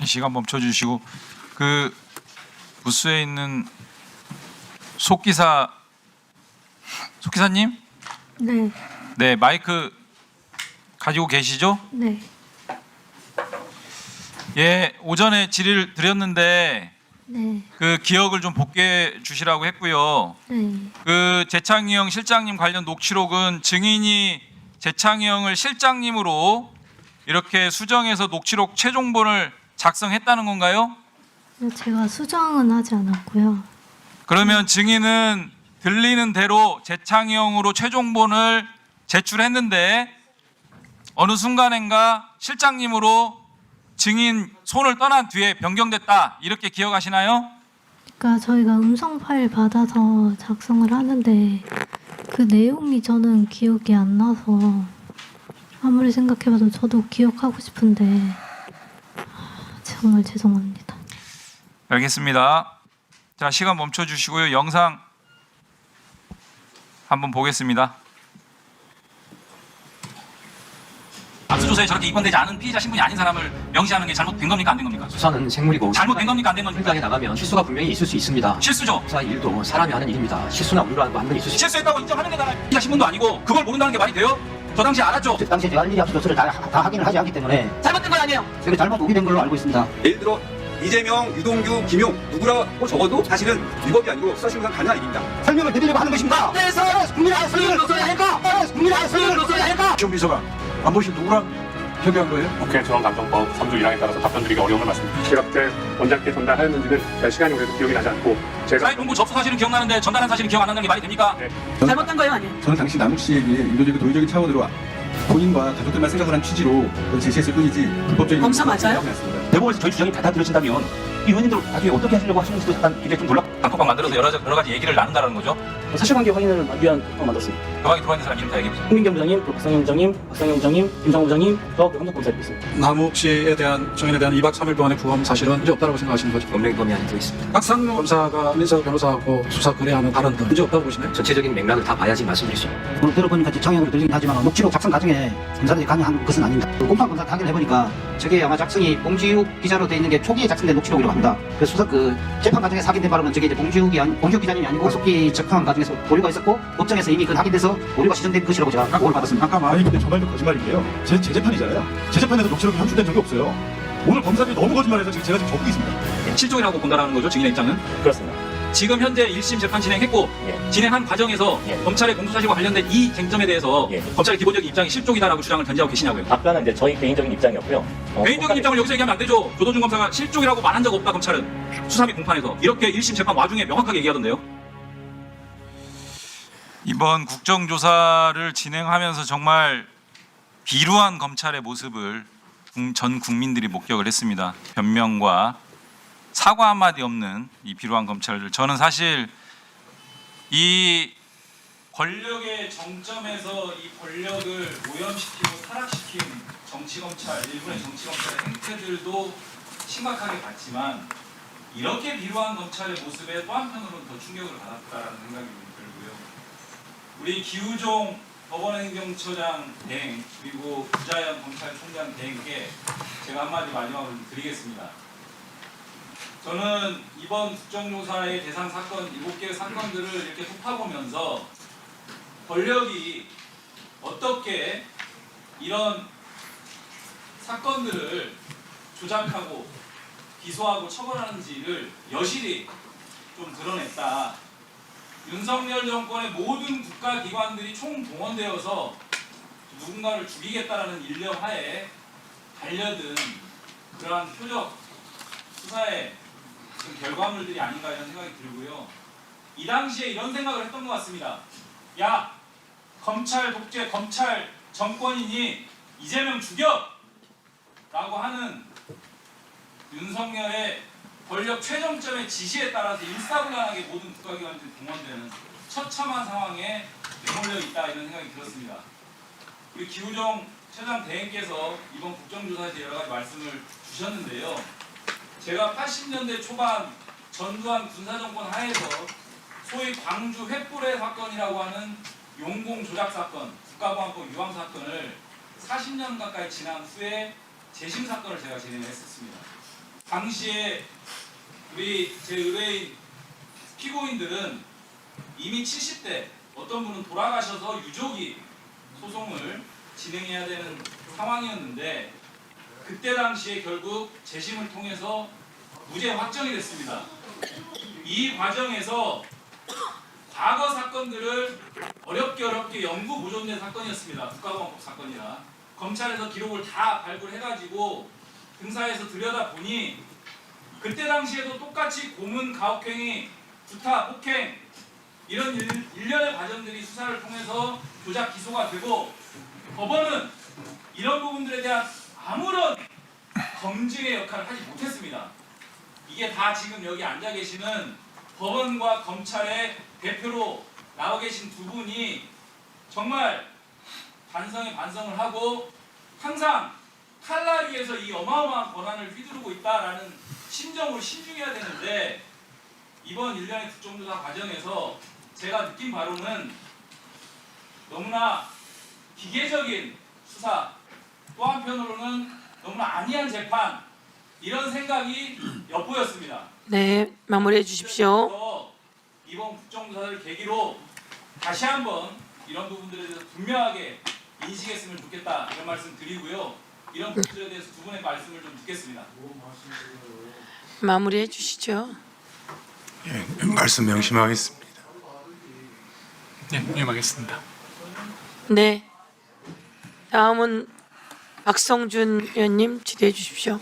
시간 멈춰 주시고 그 부스에 있는 속기사님? 네, 네, 마이크 가지고 계시죠? 네, 예, 오전에 질의를 드렸는데 네, 그 기억을 좀 복귀해 주시라고 했고요. 네, 그 재창희 형 실장님 관련 녹취록은 증인이 재창희 형을 실장님으로 이렇게 수정해서 녹취록 최종본을 작성했다는 건가요? 제가 수정은 하지 않았고요. 그러면 증인은 들리는 대로 재창희 형으로 최종본을 제출했는데 어느 순간인가 실장님으로 증인 손을 떠난 뒤에 변경됐다 이렇게 기억하시나요? 그러니까 저희가 음성 파일 받아서 작성을 하는데 그 내용이 저는 기억이 안 나서 아무리 생각해봐도 저도 기억하고 싶은데 정말 죄송합니다. 알겠습니다. 자, 시간 멈춰 주시고요. 영상 한번 보겠습니다. 압수조사에 저렇게 입건되지 않은 피의자 신분이 아닌 사람을 명시하는 게 잘못된 겁니까? 안 된 겁니까? 수사는 생물이고 잘못된 겁니까? 안 된 겁니까? 현장에 나가면 실수가 분명히 있을 수 있습니다. 실수죠. 수사 일도 사람이 하는 일입니다. 실수나 오류라는 한 번 있을 수 있습니다. 실수했다고 인정하는 데다가 피의자 신분도 아니고 그걸 모른다는 게 말이 돼요? 저 당시 알았죠? 그 당시에 제가 일일이 압수조사를 다 확인을 하지 않기 때문에 잘못된 건 아니에요. 제가 잘못 오기된 걸로 알고 있습니다. 예를 들어 이재명, 유동규, 김용 누구라고 적어도 사실은 위법이 아니고 수사실무상 가능한 일입니다. 설명을 드리려고 하는 것입니다. 그래서 국민의 설명을 넣어야 할까? 국민의 설명을 넣어야 할까? 시험 비서가 안 보신 누구랑 협의한 거예요? 국회 중앙감정법 3조 1항에 따라서 답변드리기 어려움을 말씀드립니다. 제가 그때 원장께 전달하였는지는 잘 시간이 오래서 기억이 나지 않고 제가 사회 공부 접수 사실은 기억나는데 전달한 사실은 기억 안 나는 게 말이 됩니까? 잘못된 거예요, 아니에요? 저는 당시 남욱 씨에게 의도적이고 도의적인 차원으로 본인과 가족들만 생각을 한 취지로 그걸 제시했을 뿐이지 불법적인 검사 맞아요? 않습니다. 대법원에서 저희 주장이 받아들여진다면 이 의원님들 나중에 어떻게 하시려고 하시는지도 약간 굉장히 좀 놀랍. 단톡방 만들어서 여러 가지 얘기를 나눈다는 거죠. 사실관계 확인을 위한 방 만들었습니다. 그 방에 들어와 있는 사람 이름 다 얘기해 보세요. 홍민경 부장님, 박상현 부장님, 박상현 부장님, 김정우 부장님, 저 한국검사에 있습니다. 남욱 씨에 대한 정인에 대한 2박 3일 동안의 구금 사실은 문제 없다고 생각하시는 거죠? 법령의 범위 안에 들어있습니다. 박상무 검사가 민석 변호사하고 수사 거래하는 발언들 문제 없다고 보시나요? 전체적인 맥락을 다 봐야지 말씀드릴 수 있습니다. 오늘 들어보니까 창형으로 들리긴 하지만 녹취록 작성 과정에 검사들이 강요한 것은 아닙니다. 공판 검사 확인을 해보니까 저게 아마 작성이 봉지욱 기자로 돼 있는 게 초기에 작성된 녹취록이라고 합니다. 그래서 수사 재판 과정에 확인된 바로는 저게 이제 봉지욱 기자님이 아니고 속기 작성한 과정에서 오류가 있었고 법정에서 이미 그 확인돼서 오류가 시정된 것이라고 제가 보고를 받았습니다. 잠깐만, 아니 근데 정말로 거짓말인데요. 제 재판이잖아요. 제 재판에서 녹취록이 현출된 적이 없어요. 오늘 검사들이 너무 거짓말해서 지금 제가 적고 있습니다. 실종이라고 본다라는 거죠, 증인의 입장은. 그렇습니다. 지금 현재 1심 재판 진행했고 진행한 과정에서 검찰의 공소사실과 관련된 이 쟁점에 대해서 검찰의 기본적인 입장이 실종이다라고 주장을 견지하고 계시냐고요. 답변은 이제 저희 개인적인 입장이었고요. 개인적인 입장을 여기서 얘기하면 안 되죠. 조도준 검사가 실종이라고 말한 적 없다, 검찰은. 수사 및 공판에서. 이렇게 1심 재판 와중에 명확하게 얘기하던데요. 이번 국정조사를 진행하면서 정말 비루한 검찰의 모습을 전 국민들이 목격을 했습니다. 변명과 사과 한마디 없는 이 비루한 검찰을, 저는 사실 이 권력의 정점에서 이 권력을 오염시키고 타락시킨 정치검찰, 일본의 정치검찰의 행태들도 심각하게 봤지만 이렇게 비루한 검찰의 모습에 또 한편으로는 더 충격을 받았다는 생각이 들고요. 우리 기우종 법원행정처장 대행 그리고 구자연 검찰총장 대행께 제가 한마디 마지막으로 드리겠습니다. 저는 이번 국정조사의 대상 사건 7개의 사건들을 이렇게 곱해보면서 권력이 어떻게 이런 사건들을 조작하고 기소하고 처벌하는지를 여실히 좀 드러냈다. 윤석열 정권의 모든 국가기관들이 총동원되어서 누군가를 죽이겠다라는 일념 하에 달려든 그러한 표적 수사의 결과물들이 아닌가 이런 생각이 들고요. 이 당시에 이런 생각을 했던 것 같습니다. 야, 검찰 독재, 검찰 정권이니 이재명 죽여! 라고 하는 윤석열의 권력 최정점의 지시에 따라서 일사불란하게 모든 국가기관들이 동원되는 처참한 상황에 내몰려 있다 이런 생각이 들었습니다. 우리 기우정 처장 대행께서 이번 국정조사에서 여러 가지 말씀을 주셨는데요. 제가 80년대 초반 전두환 군사정권 하에서 소위 광주 횃불의 사건이라고 하는 용공 조작 사건, 국가보안법 위반 사건을 40년 가까이 지난 후에 재심 사건을 제가 진행을 했었습니다. 당시에 우리 제 의뢰인 피고인들은 이미 70대, 어떤 분은 돌아가셔서 유족이 소송을 진행해야 되는 상황이었는데 그때 당시에 결국 재심을 통해서 무죄 확정이 됐습니다. 이 과정에서 과거 사건들을 어렵게 연구 보존된 사건이었습니다. 국가보안법 사건이라 검찰에서 기록을 다 발굴해가지고 등사해서 들여다보니 그때 당시에도 똑같이 고문, 가혹행위, 구타, 폭행 이런 일련의 과정들이 수사를 통해서 조작 기소가 되고 법원은 이런 부분들에 대한 아무런 검증의 역할을 하지 못했습니다. 이게 다 지금 여기 앉아 계시는 법원과 검찰의 대표로 나와 계신 두 분이 정말 반성에 반성을 하고 항상 탈락을 위해서 이 어마어마한 권한을 휘두르고 있다라는 심정으로 신중해야 되는데 이번 일련의 국정조사 과정에서 제가 느낀 바로는 너무나 기계적인 수사, 또 한편으로는 너무나 안이한 재판 이런 생각이 엿보였습니다. 네, 마무리해 주십시오. 그래서 이번 국정조사를 계기로 다시 한번 이런 부분들에 대해서 분명하게 인식했으면 좋겠다 이런 말씀 드리고요. 이런 부분들에 대해서 두 분의 말씀을 좀 듣겠습니다. 마무리해 주시죠. 예, 말씀 명심하겠습니다. 네, 임하겠습니다. 네, 다음은 박성준 의원님 질의해 주십시오.